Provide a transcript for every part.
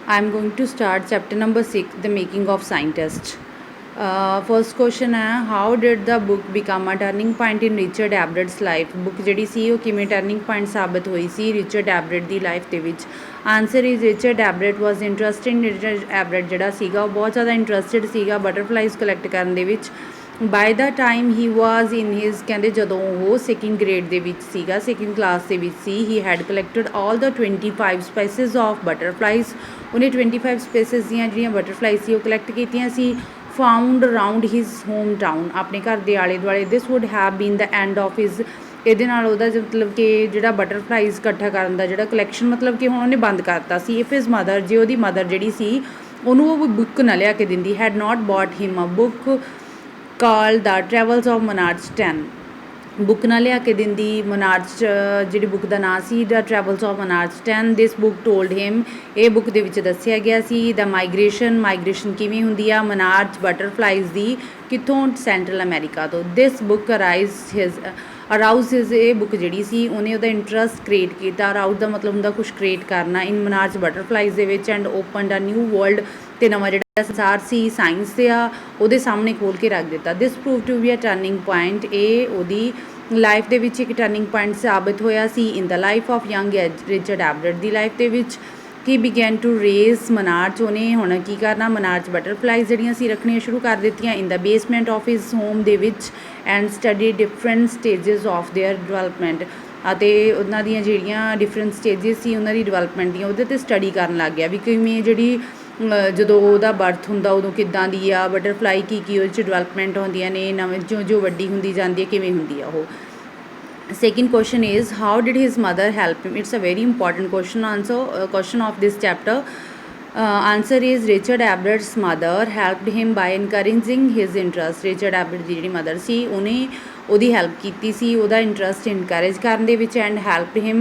I'm going to start chapter number 6, The Making of Scientist. First question है, how did the book become a turning point in Richard Abbrett's life? Book ਜਿਹੜੀ ਸੀ ਉਹ ਕਿਵੇਂ turning point ਸਾਬਤ ਹੋਈ ਸੀ Richard Abbott ਦੀ life ਦੇ ਵਿੱਚ? Answer is Richard Abbott was interested in Richard Abbott ਜਿਹੜਾ ਸੀਗਾ ਉਹ ਬਹੁਤ ਜ਼ਿਆਦਾ ਇੰਟਰਸਟਿਡ ਸੀਗਾ ਬਟਰਫਲਾਈਜ਼ ਕਲੈਕਟ ਕਰਨ ਦੇ ਵਿੱਚ। ਬਾਏ ਦਾ ਟਾਈਮ ਹੀ ਵਾਜ਼ ਇਨ ਹਿਜ਼ ਕਹਿੰਦੇ ਜਦੋਂ ਉਹ ਸੈਕਿੰਡ ਗ੍ਰੇਡ ਦੇ ਵਿੱਚ ਸੀਗਾ ਸੈਕਿੰਡ ਕਲਾਸ ਦੇ ਵਿੱਚ ਸੀ he had collected all the 25 species of butterflies ਉਹਨੇ 25 ਸਪੈਸੀਜ਼ ਦੀਆਂ ਜਿਹੜੀਆਂ ਬਟਰਫਲਾਈ ਸੀ ਉਹ ਕਲੈਕਟ ਕੀਤੀਆਂ ਸੀ found around his home town ਆਪਣੇ ਘਰ ਦੇ ਆਲੇ ਦੁਆਲੇ। This would have been the end of his ਇਹਦੇ ਨਾਲ ਉਹਦਾ ਮਤਲਬ ਕਿ ਜਿਹੜਾ ਬਟਰਫਲਾਈਜ਼ ਇਕੱਠਾ ਕਰਨ ਦਾ ਜਿਹੜਾ ਕਲੈਕਸ਼ਨ ਮਤਲਬ ਕਿ ਹੁਣ ਉਹਨੇ ਬੰਦ ਕਰਤਾ ਸੀ। ਇਫ ਹਿਜ਼ ਮਦਰ ਜੇ ਉਹਦੀ ਮਦਰ ਜਿਹੜੀ ਸੀ ਉਹਨੂੰ ਉਹ ਬੁੱਕ ਨਾ ਲਿਆ ਕੇ ਦਿੰਦੀ had not bought him a book called the travels of monarch 10 book ਨਾ ਲਿਆ ਕੇ ਦਿੰਦੀ ਮਨਾਰਜ ਜਿਹੜੀ ਬੁੱਕ ਦਾ ਨਾਂ ਸੀ the travels of monarch 10 this book told him ਇਹ ਬੁੱਕ ਦੇ ਵਿੱਚ ਦੱਸਿਆ ਗਿਆ ਸੀ ਦਾ ਮਾਈਗ੍ਰੇਸ਼ਨ ਕਿਵੇਂ ਹੁੰਦੀ ਆ ਮਨਾਰਜ ਬਟਰਫਲਾਈਜ਼ ਦੀ ਕਿੱਥੋਂ ਸੈਂਟਰਲ ਅਮਰੀਕਾ ਤੋਂ। ਦਿਸ ਬੁੱਕ ਅਰਾਊਜ਼ ਹਿਜ਼ ਇਹ ਬੁੱਕ ਜਿਹੜੀ ਸੀ ਉਹਨੇ ਉਹਦਾ ਇੰਟਰਸਟ ਕ੍ਰੀਏਟ ਕੀਤਾ। ਅਰਾਊਜ਼ ਦਾ ਮਤਲਬ ਹੁੰਦਾ ਕੁਛ ਕ੍ਰੀਏਟ ਕਰਨਾ ਇਨ ਮਨਾਰਜ ਬਟਰਫਲਾਈਜ਼ ਦੇ ਵਿੱਚ and opened a new world ਅਤੇ ਨਵਾਂ ਜਿਹੜਾ ਸੰਸਾਰ ਸੀ ਸਾਇੰਸ ਦੇ ਆ ਉਹਦੇ ਸਾਹਮਣੇ ਖੋਲ੍ਹ ਕੇ ਰੱਖ ਦਿੱਤਾ। This prove to be a turning point ਇਹ ਉਹਦੀ ਲਾਈਫ ਦੇ ਵਿੱਚ ਇੱਕ ਟਰਨਿੰਗ ਪੁਆਇੰਟ ਸਾਬਿਤ ਹੋਇਆ ਸੀ ਇਨ ਦਾ life of young Richard ਐਬਰਟ the life ਦੇ ਵਿੱਚ। ਹੀ ਬਿਗੈਨ ਟੂ ਰੇਜ਼ ਮਨਾਰਜ ਉਹਨੇ ਹੁਣ ਕੀ ਕਰਨਾ ਮਨਾਰਜ ਬਟਰਫਲਾਈਜ਼ ਜਿਹੜੀਆਂ ਸੀ ਰੱਖਣੀਆਂ ਸ਼ੁਰੂ ਕਰ ਦਿੱਤੀਆਂ ਇਨ ਦਾ ਬੇਸਮੈਂਟ ਆਫ ਹਿਜ਼ ਹੋਮ ਦੇ ਵਿੱਚ and study different stages of there development ਅਤੇ ਉਹਨਾਂ ਦੀਆਂ ਜਿਹੜੀਆਂ ਡਿਫਰੈਂਟ ਸਟੇਜਸ ਸੀ ਉਹਨਾਂ ਦੀ ਡਿਵੈਲਪਮੈਂਟ ਦੀਆਂ ਉਹਦੇ 'ਤੇ ਸਟੱਡੀ ਕਰਨ ਲੱਗ ਗਿਆ ਵੀ ਕਿਵੇਂ ਜਿਹੜੀ ਜਦੋਂ ਉਹਦਾ ਬਰਥ ਹੁੰਦਾ ਉਦੋਂ ਕਿੱਦਾਂ ਦੀ ਆ ਬਟਰਫਲਾਈ ਕੀ ਉਹਦੇ 'ਚ ਡਿਵੈਲਪਮੈਂਟ ਹੁੰਦੀਆਂ ਨੇ ਨਵੇਂ ਜੋ ਵੱਡੀ ਹੁੰਦੀ ਜਾਂਦੀ ਹੈ ਕਿਵੇਂ ਹੁੰਦੀ ਆ ਉਹ। Second question is how did his mother help him? It's a very important question question of this chapter. Answer is Richard Abbott's mother helped him by encouraging his interest. Richard Abbott ਦੀ ਜਿਹੜੀ mother ਸੀ ਉਹਨੇ ਉਹਦੀ help ਕੀਤੀ ਸੀ ਉਹਦਾ interest encourage ਕਰਨ ਦੇ ਵਿੱਚ and help him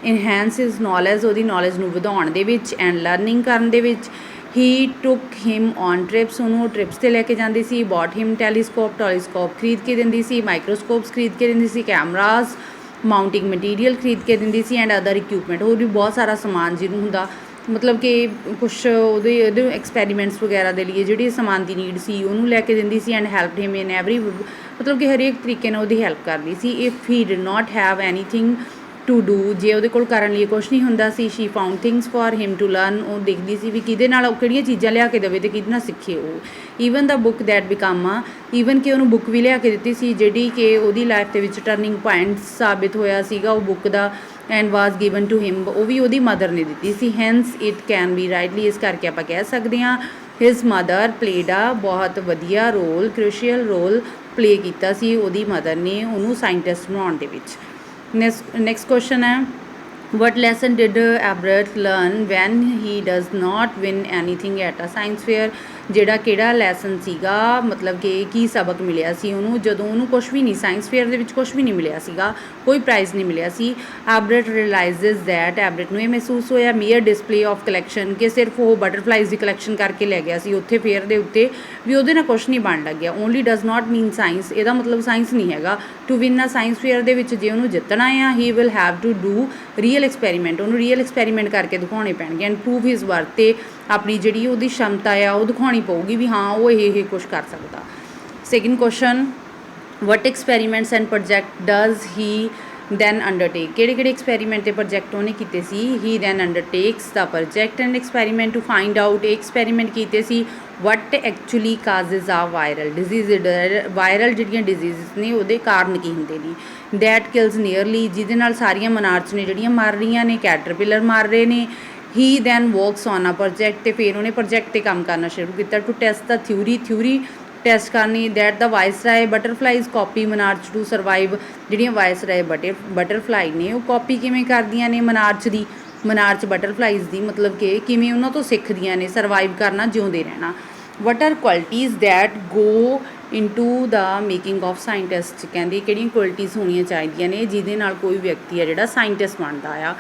enhance his knowledge ਉਹਦੀ knowledge ਨੂੰ ਵਧਾਉਣ ਦੇ ਵਿੱਚ ਐਂਡ ਲਰਨਿੰਗ ਕਰਨ ਦੇ ਵਿੱਚ। ਹੀ ਟੁੱਕ ਹਿਮ ਔਨ ਟ੍ਰਿਪਸ ਉਹਨੂੰ ਟ੍ਰਿਪਸ 'ਤੇ ਲੈ ਕੇ ਜਾਂਦੀ ਸੀ। ਬੋਟ ਹਿਮ ਟੈਲੀਸਕੋਪ ਖਰੀਦ ਕੇ ਦਿੰਦੀ ਸੀ ਮਾਈਕਰੋਸਕੋਪਸ ਖਰੀਦ ਕੇ ਦਿੰਦੀ ਸੀ ਕੈਮਰਾਜ਼ ਮਾਊਂਟਿੰਗ ਮਟੀਰੀਅਲ ਖਰੀਦ ਕੇ ਦਿੰਦੀ ਸੀ ਐਂਡ ਅਦਰ ਇਕਵਿਪਮੈਂਟ ਹੋਰ ਵੀ ਬਹੁਤ ਸਾਰਾ ਸਮਾਨ ਜਿਹਨੂੰ ਹੁੰਦਾ ਮਤਲਬ ਕਿ ਕੁਛ ਉਹਦੇ ਐਕਸਪੈਰੀਮੈਂਟਸ ਵਗੈਰਾ ਦੇ ਲਈ ਜਿਹੜੀ ਸਮਾਨ ਦੀ ਨੀਡ ਸੀ ਉਹਨੂੰ ਲੈ ਕੇ ਦਿੰਦੀ ਸੀ and help him in every ਮਤਲਬ ਕਿ ਹਰੇਕ ਤਰੀਕੇ ਨਾਲ ਉਹਦੀ ਹੈਲਪ ਕਰਦੀ ਸੀ। If he did not have anything to do ਜੇ ਉਹਦੇ ਕੋਲ ਕਰਨ ਲਈ ਕੁਛ ਨਹੀਂ ਹੁੰਦਾ ਸੀ she found things for him to learn ਉਹ ਦੇਖਦੀ ਸੀ ਵੀ ਕਿਹਦੇ ਨਾਲ ਉਹ ਕਿਹੜੀਆਂ ਚੀਜ਼ਾਂ ਲਿਆ ਕੇ ਦੇਵੇ ਅਤੇ ਕਿਹਦੇ ਨਾਲ ਸਿੱਖੇ ਉਹ। Even the book that become ਆ ਈਵਨ ਕਿ ਉਹਨੂੰ ਬੁੱਕ ਵੀ ਲਿਆ ਕੇ ਦਿੱਤੀ ਸੀ ਜਿਹੜੀ ਕਿ ਉਹਦੀ ਲਾਈਫ ਦੇ ਵਿੱਚ ਟਰਨਿੰਗ ਪੁਆਇੰਟ ਸਾਬਿਤ ਹੋਇਆ ਸੀਗਾ ਉਹ ਬੁੱਕ ਦਾ and was given to him ਉਹ ਵੀ ਉਹਦੀ ਮਦਰ ਨੇ ਦਿੱਤੀ ਸੀ। Hence it can be rightly ਇਸ ਕਰਕੇ ਆਪਾਂ ਕਹਿ ਸਕਦੇ ਹਾਂ ਹਿਜ਼ ਮਦਰ ਪਲੇਡ ਆ ਬਹੁਤ ਵਧੀਆ ਰੋਲ ਕ੍ਰੂਸ਼ੀਅਲ ਰੋਲ ਪਲੇ ਕੀਤਾ ਸੀ ਉਹਦੀ ਮਦਰ ਨੇ ਉਹਨੂੰ ਸਾਇੰਟਿਸਟ ਬਣਾਉਣ ਦੇ ਵਿੱਚ। next question ਹੈ what lesson did Abbott learn when he does not win anything at a science fair? ਜਿਹੜਾ ਕਿਹੜਾ ਲੈਸਨ ਸੀਗਾ ਮਤਲਬ ਕਿ ਕੀ ਸਬਕ ਮਿਲਿਆ ਸੀ ਉਹਨੂੰ ਜਦੋਂ ਉਹਨੂੰ ਕੁਛ ਵੀ ਨਹੀਂ ਸਾਇੰਸ ਫੇਅਰ ਦੇ ਵਿੱਚ ਕੁਛ ਵੀ ਨਹੀਂ ਮਿਲਿਆ ਸੀਗਾ ਕੋਈ ਪ੍ਰਾਈਜ਼ ਨਹੀਂ ਮਿਲਿਆ ਸੀ। ਐਬਰਟ ਰਿਅਲਾਈਜ਼ਸ ਦੈਟ ਐਬਰਟ ਨੂੰ ਇਹ ਮਹਿਸੂਸ ਹੋਇਆ ਮੀਅਰ ਡਿਸਪਲੇ ਆਫ ਕਲੈਕਸ਼ਨ ਕਿ ਸਿਰਫ ਉਹ ਬਟਰਫਲਾਈਜ਼ ਦੀ ਕਲੈਕਸ਼ਨ ਕਰਕੇ ਲੈ ਗਿਆ ਸੀ ਉੱਥੇ ਫੇਅਰ ਦੇ ਉੱਤੇ ਵੀ ਉਹਦੇ ਨਾਲ ਕੁਛ ਨਹੀਂ ਬਣ ਲੱਗਿਆ। Only does not mean science ਇਹਦਾ ਮਤਲਬ ਸਾਇੰਸ ਨਹੀਂ ਹੈਗਾ। To win a science fair ਦੇ ਵਿੱਚ ਜੇ ਉਹਨੂੰ ਜਿੱਤਣਾ ਆ he will have to do real experiment ਉਹਨੂੰ ਰੀਅਲ ਐਕਸਪੈਰੀਮੈਂਟ ਕਰਕੇ ਦਿਖਾਉਣੇ ਪੈਣਗੇ ਐਂਡ ਪ੍ਰੂਵ ਹਿਜ਼ ਵਰਥ ਅਤੇ ਆਪਣੀ ਜਿਹੜੀ ਉਹਦੀ ਸ਼ਮਤਾ ਆ ਉਹ ਦਿਖਾਉਣੀ ਪਊਗੀ ਵੀ ਹਾਂ ਉਹ ਇਹ ਕੁਛ ਕਰ ਸਕਦਾ। Second question what experiments and project does he then undertake ਕਿਹੜੇ ਐਕਸਪੈਰੀਮੈਂਟ ਅਤੇ ਪ੍ਰੋਜੈਕਟ ਉਹਨੇ ਕੀਤੇ ਸੀ। He then undertakes the project and experiment to find out ਇਹ ਐਕਸਪੈਰੀਮੈਂਟ ਕੀਤੇ ਸੀ what actually causes a viral disease viral ਜਿਹੜੀਆਂ ਡਿਜ਼ੀਜ਼ ਨੇ ਉਹਦੇ ਕਾਰਨ ਕੀ ਹੁੰਦੇ ਨੇ। ਦੈਟ ਕਿਲਸ ਨੀਅਰਲੀ ਜਿਹਦੇ ਨਾਲ ਸਾਰੀਆਂ ਮਨਾਰਚ ਨੇ ਜਿਹੜੀਆਂ ਮਰ ਰਹੀਆਂ ਨੇ ਕੈਟਰਪਿਲਰ ਮਰ ਰਹੇ ਨੇ। He then works on a project ਅਤੇ ਫਿਰ ਉਹਨੇ ਪ੍ਰੋਜੈਕਟ 'ਤੇ ਕੰਮ ਕਰਨਾ ਸ਼ੁਰੂ ਕੀਤਾ to test the theory test ਕਰਨੀ that the viceroy butterflies copy monarch to survive ਜਿਹੜੀਆਂ ਵਾਇਸਰਾਏ ਬਟਰਫਲਾਈ ਨੇ ਉਹ ਕਾਪੀ ਕਿਵੇਂ ਕਰਦੀਆਂ ਨੇ ਮਨਾਰਚ ਬਟਰਫਲਾਈਜ਼ ਦੀ ਮਤਲਬ ਕਿ ਕਿਵੇਂ ਉਹਨਾਂ ਤੋਂ ਸਿੱਖਦੀਆਂ ਨੇ ਸਰਵਾਈਵ ਕਰਨਾ ਜਿਉਂਦੇ ਰਹਿਣਾ। What are qualities that go into the making of scientist ਕਹਿੰਦੇ ਕਿਹੜੀਆਂ ਕੁਆਲਿਟੀਜ਼ ਹੋਣੀਆਂ ਚਾਹੀਦੀਆਂ ਨੇ ਜਿਹਦੇ ਨਾਲ ਕੋਈ ਵਿਅਕਤੀ ਆ ਜਿਹੜਾ ਸਾਇੰਟਿਸਟ ਬਣਦਾ ਆ।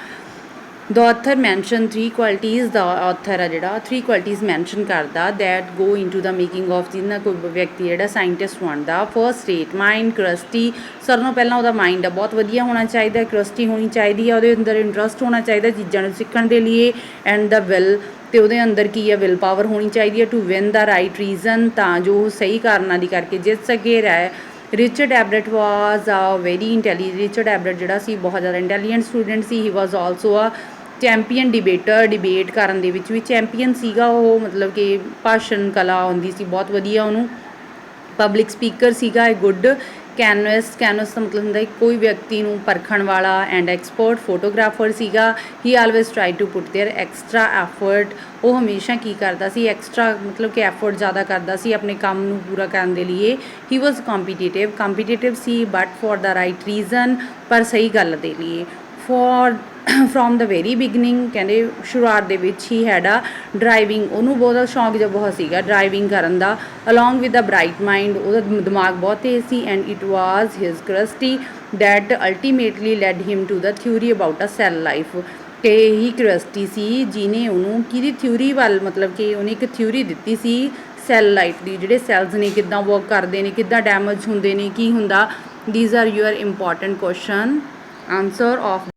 ਦ ਆਥਰ ਮੈਨਸ਼ਨ 3 ਕੁਆਲਿਟੀਜ਼ ਦਾ ਆਥਰ ਆ ਜਿਹੜਾ 3 ਕੁਆਲਿਟੀਜ਼ ਮੈਨਸ਼ਨ ਕਰਦਾ that go into the making of ਜਿਹਨਾਂ ਕੋਈ ਵਿਅਕਤੀ ਜਿਹੜਾ ਸਾਇੰਟਿਸਟ ਬਣਦਾ। ਫਸਟ ਸਟੇਟ ਮਾਈਂਡ ਕਰਸਟੀ ਸਾਰਿਆਂ ਨਾਲੋਂ ਪਹਿਲਾਂ ਉਹਦਾ ਮਾਈਂਡ ਆ ਬਹੁਤ ਵਧੀਆ ਹੋਣਾ ਚਾਹੀਦਾ ਕਰਸਟੀ ਹੋਣੀ ਚਾਹੀਦੀ ਆ ਉਹਦੇ ਅੰਦਰ ਇੰਟਰਸਟ ਹੋਣਾ ਚਾਹੀਦਾ ਚੀਜ਼ਾਂ ਨੂੰ ਸਿੱਖਣ ਦੇ ਲਈ ਐਂਡ ਦਾ ਵਿਲ ਤੇ ਉਹਦੇ ਅੰਦਰ ਕੀ ਹੈ, ਵਿਲ ਪਾਵਰ ਹੋਣੀ ਚਾਹੀਦੀ ਹੈ to win the right reason, ਤਾਂ ਜੋ ਉਹ ਸਹੀ ਕਾਰਨਾਂ ਦੀ ਕਰਕੇ ਜਿੱਤ ਸਕੇ। Richard Ebright was a very intelligent, Richard Ebright ਜਿਹੜਾ ਸੀ ਬਹੁਤ ਜ਼ਿਆਦਾ ਇੰਟੈਲੀਜੈਂਟ ਸਟੂਡੈਂਟ ਸੀ। He was also a champion debater, debate ਕਰਨ ਦੇ ਵਿੱਚ ਵੀ ਚੈਂਪੀਅਨ ਸੀਗਾ ਉਹ, ਮਤਲਬ ਕਿ ਭਾਸ਼ਣ ਕਲਾ ਆਉਂਦੀ ਸੀ ਬਹੁਤ ਵਧੀਆ ਉਹਨੂੰ। ਪਬਲਿਕ ਸਪੀਕਰ ਸੀਗਾ। ਇਹ ਗੁੱਡ ਕੈਨਵਸ, ਕੈਨਵਸ ਦਾ ਮਤਲਬ ਹੁੰਦਾ ਕੋਈ ਵਿਅਕਤੀ ਨੂੰ ਪਰਖਣ ਵਾਲਾ। ਐਂਡ ਐਕਸਪਰਟ ਫੋਟੋਗ੍ਰਾਫਰ ਸੀਗਾ। He always try to put their extra effort, ਉਹ ਹਮੇਸ਼ਾ ਕੀ ਕਰਦਾ ਸੀ, ਐਕਸਟਰਾ ਮਤਲਬ ਕਿ ਐਫਰਟ ਜ਼ਿਆਦਾ ਕਰਦਾ ਸੀ ਆਪਣੇ ਕੰਮ ਨੂੰ ਪੂਰਾ ਕਰਨ ਦੇ ਲਈ। ਹੀ ਵਾਜ਼ ਕੰਪੀਟੀਟਿਵ, ਕੰਪੀਟੀਟਿਵ ਸੀ but for the right reason, ਪਰ ਸਹੀ ਗੱਲ ਦੇ ਲਈ। ਫਰੋਮ ਦਾ ਵੈਰੀ ਬਿਗਨਿੰਗ, ਕਹਿੰਦੇ ਸ਼ੁਰੂਆਤ ਦੇ ਵਿੱਚ ਹੀ ਹੈਡ ਆ ਡਰਾਈਵਿੰਗ, ਉਹਨੂੰ ਬਹੁਤਾ ਸ਼ੌਂਕ ਜਿਹਾ ਬਹੁਤ ਸੀਗਾ ਡਰਾਈਵਿੰਗ ਕਰਨ ਦਾ। Along with the bright mind, ਉਹਦਾ ਦਿਮਾਗ ਬਹੁਤ ਤੇਜ਼ ਸੀ। And it was his curiosity that ultimately led him to the theory about a cell life, ਕਿ ਇਹੀ ਕਿਊਰਿਓਸਿਟੀ ਸੀ ਜਿਹਨੇ ਉਹਨੂੰ ਕਿਹਦੀ ਥਿਊਰੀ ਵੱਲ, ਮਤਲਬ ਕਿ ਉਹਨੇ ਇੱਕ ਥਿਊਰੀ ਦਿੱਤੀ ਸੀ ਸੈੱਲ ਲਾਈਫ ਦੀ, ਜਿਹੜੇ ਸੈੱਲਸ ਨੇ ਕਿੱਦਾਂ ਵਰਕ ਕਰਦੇ ਨੇ, ਕਿੱਦਾਂ ਡੈਮੇਜ ਹੁੰਦੇ ਨੇ, ਕੀ ਹੁੰਦਾ। These are your important question answer of